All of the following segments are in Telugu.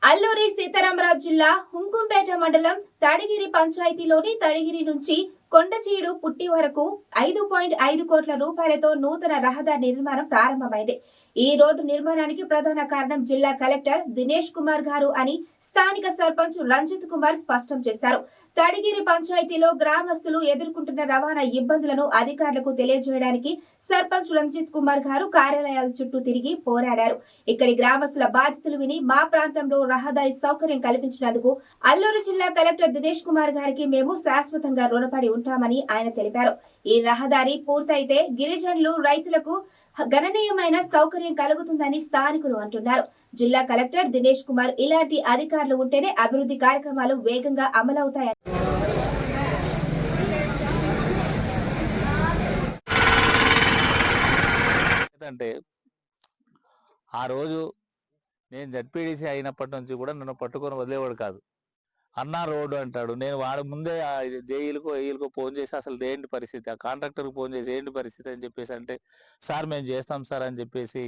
అల్లూరి సీతారామరాజు జిల్లా హుంకుంపేట మండలం తడిగిరి పంచాయతీలోని తడిగిరి నుంచి కొండచీడు పుట్టి వరకు 5.5 కోట్ల రూపాయలతో నూతన రహదారి నిర్మాణం ప్రారంభమైంది. ఈ రోడ్డు నిర్మాణానికి ప్రధాన కారణం జిల్లా కలెక్టర్ దినేష్ కుమార్ గారు అని స్థానిక సర్పంచ్ రంజిత్ కుమార్ స్పష్టం చేశారు. తడిగిరి పంచాయతీలో గ్రామస్తులు ఎదుర్కొంటున్న రవాణా ఇబ్బందులను అధికారులకు తెలియజేయడానికి సర్పంచ్ రంజిత్ కుమార్ గారు కార్యాలయాల చుట్టూ తిరిగి పోరాడారు. ఇక్కడి గ్రామస్తుల బాధితులు విని మా ప్రాంతంలో రహదారి సౌకర్యం కల్పించినందుకు అల్లూరు జిల్లా కలెక్టర్ దినేష్ కుమార్ గారికి మేము శాశ్వతంగా రుణపడి ఉంటామని ఆయన తెలిపారు. ఈ రహదారి పూర్తయితే గిరిజనులు రైతులకు గణనీయమైన సౌకర్యం కలుగుతుందని స్థానికులు అంటున్నారు. జిల్లా కలెక్టర్ దినేష్ కుమార్ ఇలాంటి అధికారులు ఉంటేనే అభివృద్ధి కార్యక్రమాలు వేగంగా అమలవుతాయని ఆ రోజు నేను జడ్పీడీసీ అయినప్పటి నుంచి కూడా నన్ను పట్టుకొని వదిలేవాడు కాదు. అన్నా రోడ్డు అంటాడు. నేను వాడి ముందే జేఈలకో ఫోన్ చేసి అసలు ఏంటి పరిస్థితి, ఆ కాంట్రాక్టర్కి ఫోన్ చేసి ఏంటి పరిస్థితి అని చెప్పేసి అంటే, సార్ మేము చేస్తాం సార్ అని చెప్పేసి,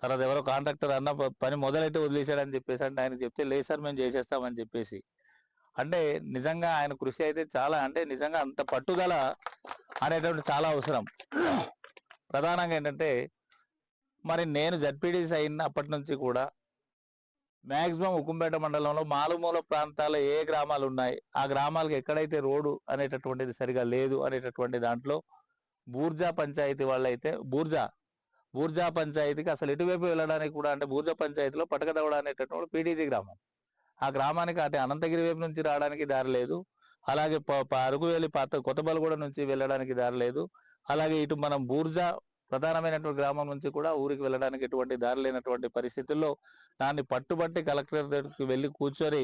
తర్వాత ఎవరో కాంట్రాక్టర్ అన్న పని మొదలెట్టి వదిలేశాడని చెప్పేసి అంటే ఆయనకు చెప్తే లేదు సార్ మేము చేసేస్తామని చెప్పేసి. అంటే నిజంగా ఆయన కృషి అయితే చాలా, అంటే నిజంగా అంత పట్టుదల అనేటువంటి చాలా అవసరం. ప్రధానంగా ఏంటంటే మరి నేను జడ్పీడీసీ అయినప్పటి నుంచి కూడా మ్యాక్సిమం ఉక్కుంపేట మండలంలో మారుమూల ప్రాంతాల ఏ గ్రామాలు ఉన్నాయి, ఆ గ్రామాలకు ఎక్కడైతే రోడ్డు అనేటటువంటిది సరిగా లేదు అనేటటువంటి దాంట్లో బూర్జా పంచాయతీ వాళ్ళైతే బూర్జా పంచాయతీకి అసలు ఎటువైపు వెళ్ళడానికి కూడా, అంటే బూర్జా పంచాయతీలో పటకదవడ అనేటటువంటి పీటీజీ గ్రామం, ఆ గ్రామానికి అటు అనంతగిరి వైపు నుంచి రావడానికి దారి లేదు. అలాగే అరకువేలి కొత్తబలగూడ నుంచి వెళ్ళడానికి దారి లేదు. అలాగే ఇటు మనం బూర్జా ప్రధానమైనటువంటి గ్రామం నుంచి కూడా ఊరికి వెళ్ళడానికి ఎటువంటి దారి లేనటువంటి పరిస్థితుల్లో దాన్ని పట్టుబట్టి కలెక్టర్ దగ్గరికి వెళ్ళి కూర్చొని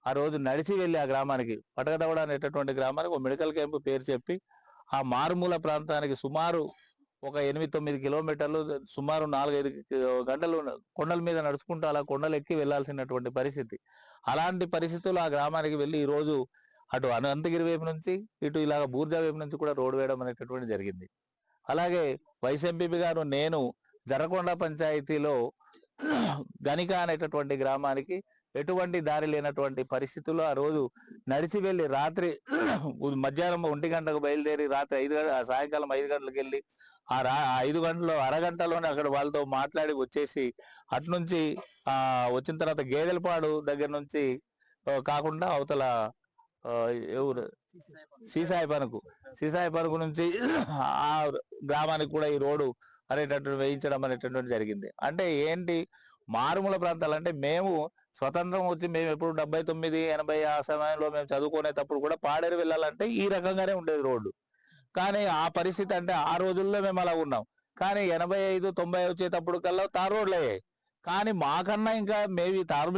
ఆ రోజు నడిచి వెళ్ళి ఆ గ్రామానికి పటకదవడ అనేటటువంటి గ్రామానికి ఒక మెడికల్ క్యాంపు పేరు చెప్పి ఆ మారుమూల ప్రాంతానికి సుమారు ఒక 8-9 కిలోమీటర్లు సుమారు 4-5 గంటలు కొండల మీద నడుచుకుంటూ అలా కొండలు ఎక్కి వెళ్లాల్సినటువంటి పరిస్థితి. అలాంటి పరిస్థితుల్లో ఆ గ్రామానికి వెళ్ళి ఈ రోజు అటు అనంతగిరి వైపు నుంచి ఇటు ఇలాగ బూర్జా వైపు నుంచి కూడా రోడ్డు వేయడం అనేటటువంటి జరిగింది. అలాగే వైస్ ఎంపీపీ గారు నేను జరకొండ పంచాయతీలో గనిక అనేటటువంటి గ్రామానికి ఎటువంటి దారి లేనటువంటి పరిస్థితుల్లో ఆ రోజు నడిచి వెళ్ళి రాత్రి మధ్యాహ్నం 1 గంటకు బయలుదేరి రాత్రి సాయంకాలం 5 గంటలకు వెళ్ళి 5 గంటలు అరగంటలోనే అక్కడ వాళ్ళతో మాట్లాడి వచ్చేసి అటు నుంచి వచ్చిన తర్వాత గేదెలపాడు దగ్గర నుంచి కాకుండా అవతల ఎవరు సీసాయి పనుకు నుంచి ఆ గ్రామానికి కూడా ఈ రోడ్డు అనేటటువంటి వేయించడం అనేటటువంటి జరిగింది. అంటే ఏంటి, మారుమూల ప్రాంతాలు అంటే మేము స్వతంత్రం వచ్చి మేము ఎప్పుడు 79-80 ఆ సమయంలో మేము చదువుకునేటప్పుడు కూడా పాడేరు వెళ్ళాలంటే ఈ రకంగానే ఉండేది రోడ్డు. కానీ ఆ పరిస్థితి అంటే ఆ రోజుల్లో మేము అలా ఉన్నాం. కానీ 85-90 వచ్చేటప్పుడు కల్లా తార్ రోడ్లు అయ్యాయి. కానీ మాకన్నా ఇంకా మేము తార్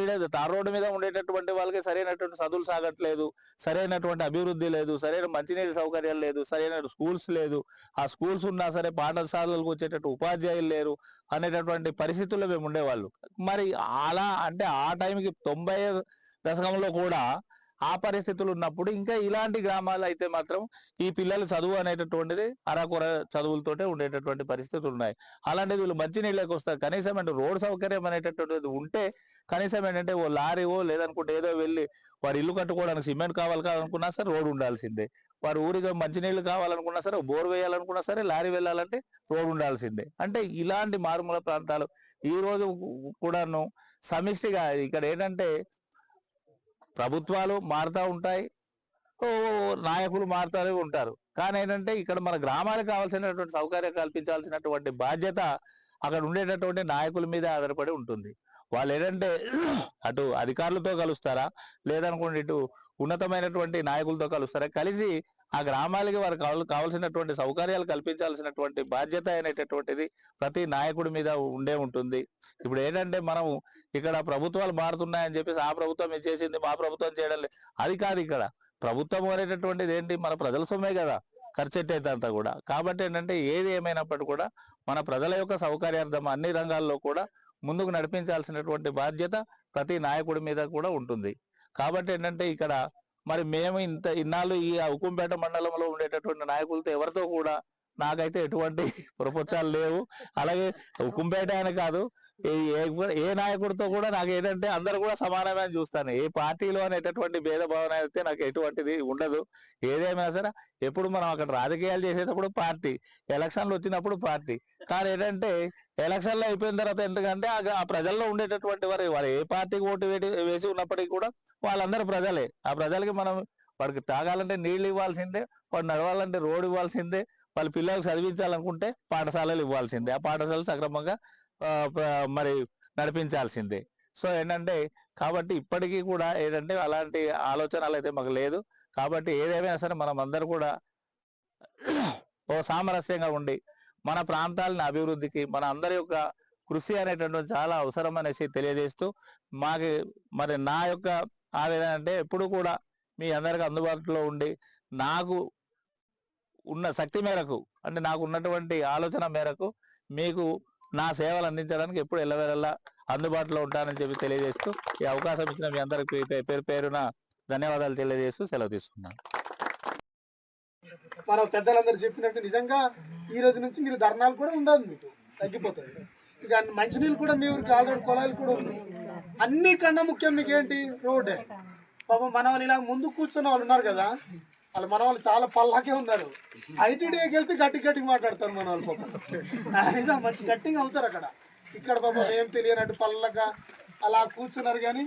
రోడ్డు మీద ఉండేటటువంటి వాళ్ళకి సరైనటువంటి చదువులు సాగట్లేదు, సరైనటువంటి అభివృద్ధి లేదు, సరైన మంచినీటి సౌకర్యాలు లేదు, సరైన స్కూల్స్ లేదు. ఆ స్కూల్స్ ఉన్నా సరే పాఠశాలలకు వచ్చేటట్టు ఉపాధ్యాయులు లేరు అనేటటువంటి పరిస్థితుల్లో మేము ఉండేవాళ్ళు. మరి అలా అంటే ఆ టైంకి 90 దశకంలో కూడా ఆ పరిస్థితులు ఉన్నప్పుడు ఇంకా ఇలాంటి గ్రామాలు అయితే మాత్రం ఈ పిల్లలు చదువు అనేటటువంటిది అరాకొర చదువులతోటే ఉండేటటువంటి పరిస్థితులు ఉన్నాయి. అలాంటిది వీళ్ళు మంచినీళ్ళకి వస్తారు. కనీసం అంటే రోడ్ సౌకర్యం అనేటటువంటిది ఉంటే కనీసం ఏంటంటే ఓ లారీవో లేదనుకుంటే ఏదో వెళ్ళి వారి ఇల్లు కట్టుకోవడానికి సిమెంట్ కావాలనుకున్నా సరే రోడ్డు ఉండాల్సిందే. వారు ఊరిగా మంచినీళ్ళు కావాలనుకున్నా సరే, బోర్ వేయాలనుకున్నా సరే, లారీ వెళ్ళాలంటే రోడ్డు ఉండాల్సిందే. అంటే ఇలాంటి మారుమూల ప్రాంతాలు ఈ రోజు కూడాను సమిష్టిగా ఇక్కడ ఏంటంటే ప్రభుత్వాలు మారుతూ ఉంటాయి, నాయకులు మారుతూనే ఉంటారు. కానీ ఏంటంటే ఇక్కడ మన గ్రామాలకు కావాల్సినటువంటి సౌకర్యం కల్పించాల్సినటువంటి బాధ్యత అక్కడ ఉండేటటువంటి నాయకుల మీద ఆధారపడి ఉంటుంది. వాళ్ళు ఏంటంటే అటు అధికారులతో కలుస్తారా, లేదనుకోండి ఇటు ఉన్నతమైనటువంటి నాయకులతో కలుస్తారా, కలిసి ఆ గ్రామాలకి వారు కావాల్సినటువంటి సౌకర్యాలు కల్పించాల్సినటువంటి బాధ్యత అనేటటువంటిది ప్రతి నాయకుడి మీద ఉండే ఉంటుంది. ఇప్పుడు ఏంటంటే మనం ఇక్కడ ప్రభుత్వాలు మారుతున్నాయని చెప్పేసి ఆ ప్రభుత్వం ఇది చేసింది మా ప్రభుత్వం చేయడం లేదు, అది కాదు. ఇక్కడ ప్రభుత్వం అనేటటువంటిది ఏంటి, మన ప్రజల సొమ్మే కదా ఖర్చెట్టయితే అంతా కూడా. కాబట్టి ఏంటంటే ఏది ఏమైనప్పటికీ కూడా మన ప్రజల యొక్క సౌకర్యార్థం అన్ని రంగాల్లో కూడా ముందుకు నడిపించాల్సినటువంటి బాధ్యత ప్రతి నాయకుడి మీద కూడా ఉంటుంది. కాబట్టి ఏంటంటే ఇక్కడ మరి మేము ఇన్నాళ్ళు ఈ ఉక్కుంపేట మండలంలో ఉండేటటువంటి నాయకులతో ఎవరితో కూడా నాకైతే ఎటువంటి ప్రపోజాలు లేవు. అలాగే హుకుంపేట అని కాదు, ఏ నాయకుడితో కూడా నాకు ఏంటంటే అందరూ కూడా సమానమే అని చూస్తాను. ఏ పార్టీలో అనేటటువంటి భేదభావన అయితే నాకు ఎటువంటిది ఉండదు. ఏదేమైనా సరే ఎప్పుడు మనం అక్కడ రాజకీయాలు చేసేటప్పుడు పార్టీ, ఎలక్షన్లు వచ్చినప్పుడు పార్టీ. కానీ ఏంటంటే ఎలక్షన్లు అయిపోయిన తర్వాత ఎందుకంటే ఆ ప్రజల్లో ఉండేటటువంటి వారు ఏ పార్టీకి ఓటు వేసి ఉన్నప్పటికీ కూడా వాళ్ళందరూ ప్రజలే. ఆ ప్రజలకి మనం వాడికి తాగాలంటే నీళ్లు ఇవ్వాల్సిందే, వాడు నడవాలంటే రోడ్డు ఇవ్వాల్సిందే, వాళ్ళ పిల్లలకు చదివించాలనుకుంటే పాఠశాలలు ఇవ్వాల్సిందే, ఆ పాఠశాలలు సక్రమంగా మరి నడిపించాల్సిందే. సో ఏంటంటే కాబట్టి ఇప్పటికీ కూడా ఏంటంటే అలాంటి ఆలోచనలు అయితే మాకు లేదు. కాబట్టి ఏదేమైనా సరే మనం అందరూ కూడా ఓ సామరస్యంగా ఉండి మన ప్రాంతాలని అభివృద్ధికి మన అందరి యొక్క కృషి అనేటటువంటి చాలా అవసరం అనేసి తెలియజేస్తూ, మాకు మరి నా యొక్క ఆవేదన అంటే ఎప్పుడు కూడా మీ అందరికి అందుబాటులో ఉండి నాకు ఉన్న శక్తి మేరకు, అంటే నాకు ఉన్నటువంటి ఆలోచన మేరకు మీకు నా సేవలు అందించడానికి ఎప్పుడు ఎల్లవేళలా అందుబాటులో ఉంటానని చెప్పి తెలియజేస్తూ, ఈ అవకాశం ఇచ్చిన మీ అందరికి పేరు పేరున ధన్యవాదాలు తెలియజేస్తూ సెలవు తీసుకున్నాను. మన పెద్దలందరూ చెప్పినట్టు నిజంగా ఈ రోజు నుంచి మీరు ధర్నాలు కూడా ఉండదు, మీకు తగ్గిపోతుంది. ఇక మంచినీళ్ళు కూడా మీ ఊరికి ఆల్రెడీ కుళాయిలు కూడా ఉన్నాయి. అన్నికన్నా ముఖ్యం మీకు ఏంటి? రోడ్డే. పాపం మన వాళ్ళు ఇలా ముందు కూర్చున్న వాళ్ళు ఉన్నారు కదా, వాళ్ళు మన వాళ్ళు చాలా పల్లాకే ఉన్నారు. ఐటీడీకి వెళ్తే గట్టి మాట్లాడతారు మన వాళ్ళు. పాపం నిజం మంచి గట్టిగా అవుతారు అక్కడ. ఇక్కడ పాపం ఏం తెలియనట్టు పల్లగా అలా కూర్చున్నారు. కానీ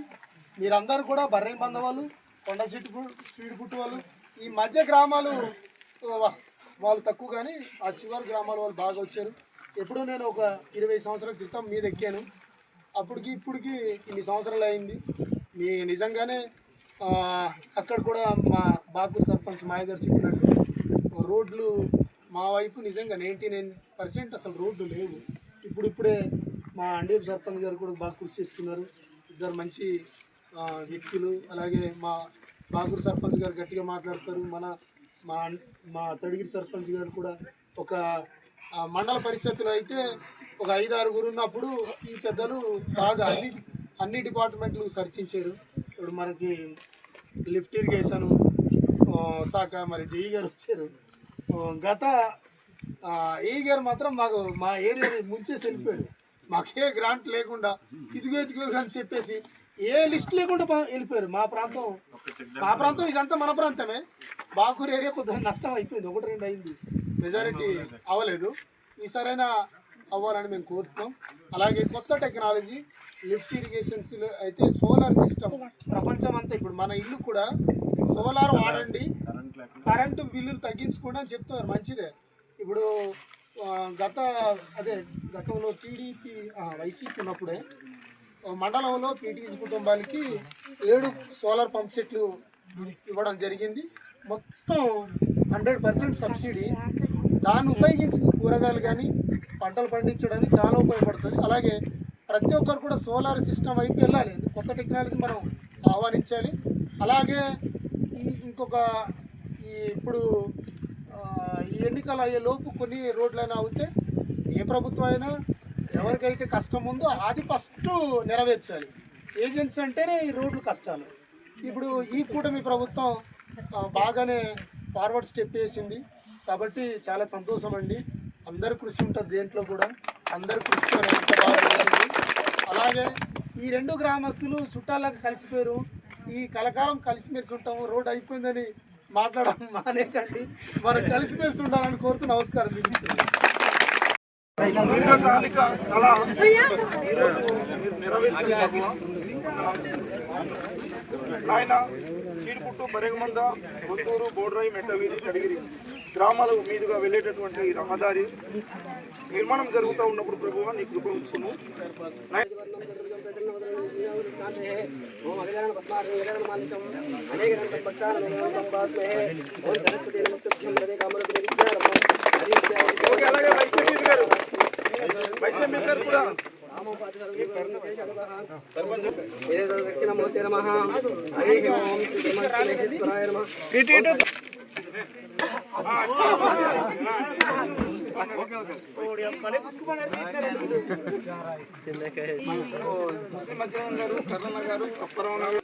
మీరందరూ కూడా బర్రెం బంద వాళ్ళు, కొండ చీడుపుట్టు వాళ్ళు, ఈ మధ్య గ్రామాలు వాళ్ళు తక్కువ, కానీ ఆ చివరి గ్రామాల వాళ్ళు బాగా వచ్చారు. ఎప్పుడో నేను ఒక 20 సంవత్సరాల క్రితం మీద ఎక్కాను. అప్పటికి ఇప్పటికి ఇన్ని సంవత్సరాలు అయింది. మీ నిజంగానే అక్కడ కూడా మా బాకూరు సర్పంచ్ మాయ గారు చెప్పినట్టు రోడ్లు మా వైపు నిజంగా 99% అసలు రోడ్లు లేవు. ఇప్పుడే మా అండేపు సర్పంచ్ గారు కూడా బాగా కృషి చేస్తున్నారు. ఇద్దరు మంచి వ్యక్తులు. అలాగే మా బాకూరు సర్పంచ్ గారు గట్టిగా మాట్లాడతారు. మా తడిగిరి సర్పంచ్ గారు కూడా ఒక మండల పరిషత్తులో అయితే ఒక 5-6 ఉన్నప్పుడు ఈ పెద్దలు బాగా అన్ని డిపార్ట్మెంట్లు చర్చించారు. ఇప్పుడు మనకి లిఫ్ట్ ఇరిగేషన్ శాఖ మరి జేఈ గారు వచ్చారు. గత ఏ గారు మాత్రం మాకు మా ఏరియాని ముంచేసి వెళ్ళిపోయారు. మాకే గ్రాంట్ లేకుండా ఇదిగో అని చెప్పేసి ఏ లిస్ట్ లేకుండా వెళ్ళిపోయారు. మా ప్రాంతం ఇదంతా మన ప్రాంతమే. బాకూరు ఏరియా కొద్దిగా నష్టం అయిపోయింది, 1-2 అయింది, మెజారిటీ అవ్వలేదు. ఈసారైనా అవ్వాలని మేము కోరుతున్నాం. అలాగే కొత్త టెక్నాలజీ లిఫ్ట్ ఇరిగేషన్స్లో అయితే సోలార్ సిస్టమ్ ప్రపంచం అంతా, ఇప్పుడు మన ఇల్లు కూడా సోలార్ వాడండి, కరెంటు బిల్లులు తగ్గించుకోండి అని చెప్తున్నారు. మంచిదే. ఇప్పుడు గతంలో వైసీపీ ఉన్నప్పుడే మండలంలో పీటీసీ కుటుంబాలకి 7 సోలార్ పంప్ సెట్లు ఇవ్వడం జరిగింది. మొత్తం 100% సబ్సిడీ. దాన్ని ఉపయోగించి కూరగాయలు కానీ పంటలు పండించడానికి చాలా ఉపయోగపడుతుంది. అలాగే ప్రతి ఒక్కరు కూడా సోలార్ సిస్టమ్ వైపు వెళ్ళాలి. కొత్త టెక్నాలజీ మనం ఆహ్వానించాలి. అలాగే ఇప్పుడు ఈ ఎన్నికలు అయ్యే లోపు కొన్ని రోడ్లైనా అవుతే ఏ ప్రభుత్వం అయినా ఎవరికైతే కష్టం ఉందో అది ఫస్ట్ నెరవేర్చాలి. ఏజెన్సీ అంటేనే ఈ రోడ్లు కష్టాలు. ఇప్పుడు ఈ కూటమి ప్రభుత్వం బాగానే ఫార్వర్డ్ స్టెప్ వేసింది కాబట్టి చాలా సంతోషం అండి. అందరు కృషి ఉంటుంది దేంట్లో కూడా, అందరు కృషితో ఎంత బాగుంటుంది. అలాగే ఈ 2 గ్రామస్తులు చుట్టాలకు కలిసిపోయారు. ఈ కలకాలం కలిసిమెలిసి ఉంటాము. రోడ్ అయిపోయిందని మాట్లాడడం మానేకండి, మనం కలిసిమెలిసి ఉండాలని కోరుతూ నమస్కారం. దీర్ఘకాలిక కళ ఆయన చీడుపుట్టు, బరెగమంద, గుంటూరు, బోడ్రాయి, మెట్టవీధి, తడిగిరి గ్రామాల మీదుగా వెళ్ళేటటువంటి రహదారి నిర్మాణం జరుగుతూ ఉన్నప్పుడు ప్రభువా నీ కృప ఉంచును. అలాగే వైశ్యం గారు కూడా దక్షిణమూర్తి నమః. హరి ఓం శ్రీమన్మహేశ్వరాయ నమః. ముస్లిం గారు, కర్ణన్న గారు, అప్పరావు గారు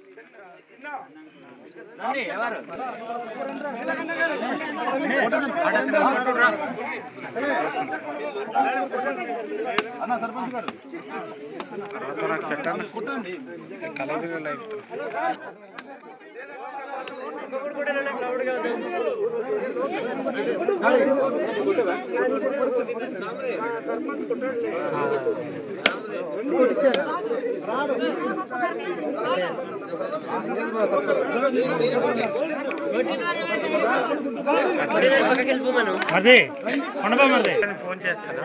అదే ఉండబోమంది ఫోన్ చేస్తాను.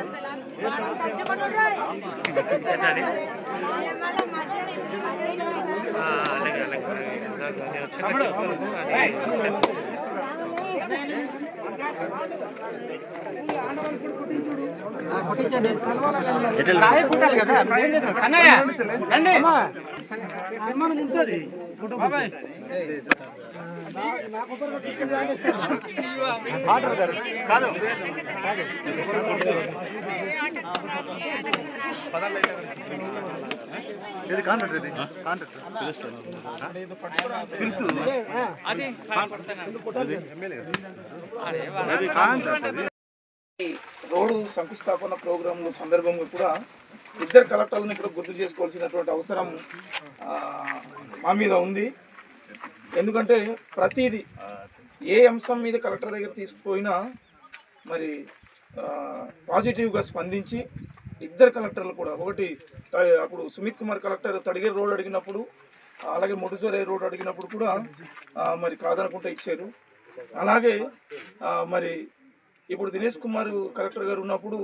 అలాగే కుట్టాలి కదా అన్నయ్య రండి ఉంటుంది కాదు ఇది కాంట్రాక్టర్ ఇది కాంట్రాక్టర్ పిలుస్తాను పిలుసు అది కాంట్రాక్టర్. రోడ్డు శంకుస్థాపన ప్రోగ్రాం సందర్భంగా కూడా ఇద్దరు కలెక్టర్లను ఇప్పుడు గుర్తు చేసుకోవాల్సినటువంటి అవసరం మా మీద ఉంది. ఎందుకంటే ప్రతిదీ ఏ అంశం మీద కలెక్టర్ దగ్గర తీసుకుపోయినా మరి పాజిటివ్గా స్పందించి ఇద్దరు కలెక్టర్లు కూడా ఒకటి అప్పుడు సుమిత్ కుమార్ కలెక్టర్ తడిగేరు రోడ్ అడిగినప్పుడు, అలాగే మొటిసోరే రోడ్ అడిగినప్పుడు కూడా మరి కాదనకుండా ఇచ్చారు. అలాగే మరి ఇప్పుడు దినేష్ కుమార్ కలెక్టర్ గారు ఉన్నప్పుడు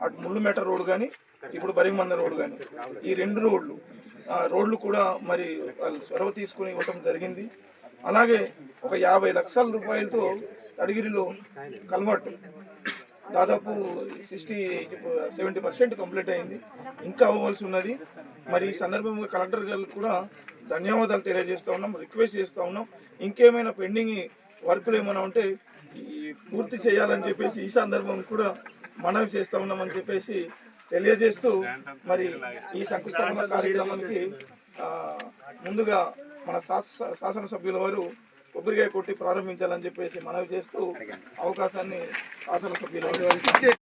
అటు ముళ్ళుమేట రోడ్ కానీ ఇప్పుడు బరిమంద రోడ్ కానీ ఈ రెండు రోడ్లు కూడా మరి వాళ్ళు చొరవ తీసుకుని ఇవ్వటం జరిగింది. అలాగే ఒక 50 లక్షల రూపాయలతో తడిగిరిలో కల్వర్ట్ దాదాపు 70% కంప్లీట్ అయింది, ఇంకా అవ్వవలసి ఉన్నది. మరి ఈ సందర్భంగా కలెక్టర్ గారికి కూడా ధన్యవాదాలు తెలియజేస్తూ ఉన్నాం, రిక్వెస్ట్ చేస్తూ ఉన్నాం. ఇంకేమైనా పెండింగ్ వర్కులు ఏమైనా ఉంటే పూర్తి చేయాలని చెప్పేసి ఈ సందర్భం కూడా మనవి చేస్తూ ఉన్నామని చెప్పేసి తెలియజేస్తూ మరి ఈ శంకుస్థాపన కార్యక్రమానికి ముందుగా మన శాసనసభ్యుల వారు కొబ్బరికాయ కొట్టి ప్రారంభించాలని చెప్పేసి మనవి చేస్తూ అవకాశాన్ని శాసనసభ్యుల వారికి